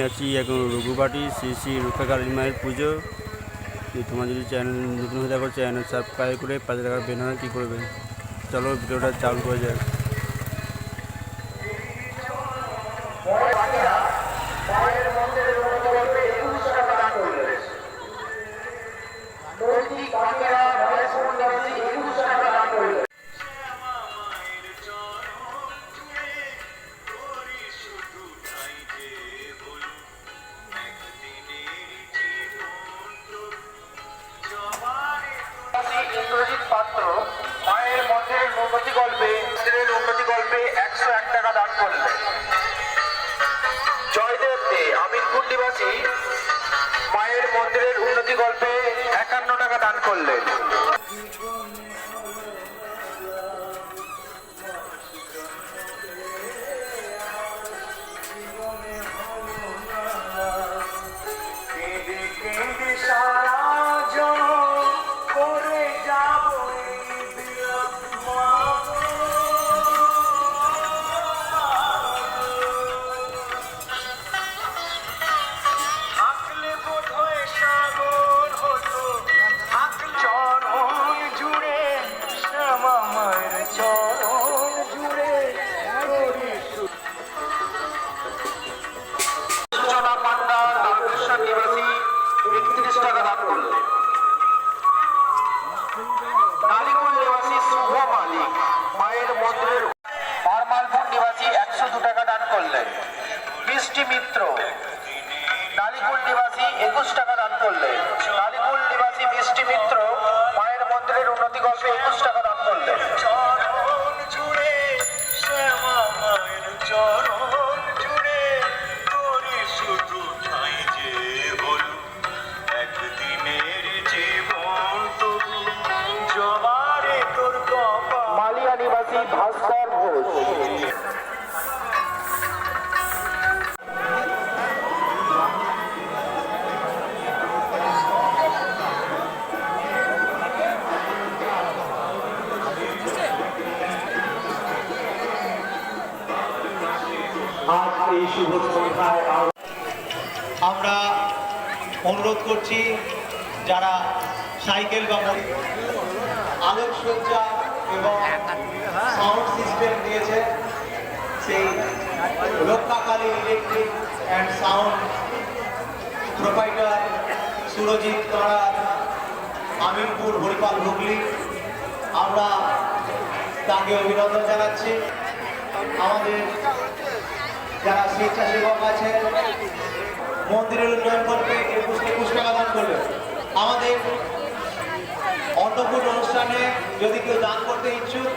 আছি এখন রঘুবাটি শ্রী শ্রী রূপকালী মায়ের পুজো। তোমরা যদি চ্যানেল নতুন হয়ে থাকো চ্যানেল সাবস্ক্রাইব করে পাশে থাকা বেল আইকন কী করবে। চলো ভিডিওটা চালু করা যায়। ইন্দ্রজিৎ পাত্র মায়ের মন্দিরের উন্নতি গল্পে 101 টাকা দান করলেন। জয়দেব দে আমিনপুর নিবাসী মায়ের মন্দিরের উন্নতি গল্পে 51 টাকা দান করলেন। মিষ্টি মিত্র নালিকুল নিবাসী 21 টাকা দান করলেন। নালিকুল নিবাসী মিষ্টি মিত্র মায়ের মন্দিরের উন্নতি গল্পে 21 টাকা দান করলেন। মালিয়া নিবাসী ভাস্কর ঘোষ আজ এই শুভ সন্ধ্যায় আমরা অনুরোধ করছি যারা সাইকেল বা আলোকসজ্জা এবং সাউন্ড সিস্টেম দিয়েছে সেই Rakshakali electric and sound proprietor Surajit করার আমিনপুর হরিপাল হুগলি, আমরা তাকে অভিনন্দন জানাচ্ছি। আমাদের যারা স্বেচ্ছাসেবক আছেন মন্দিরের উন্নয়ন করবে 21 টাকা দান করবে। আমাদের অন্নকূট অনুষ্ঠানে যদি কেউ দান করতে ইচ্ছুক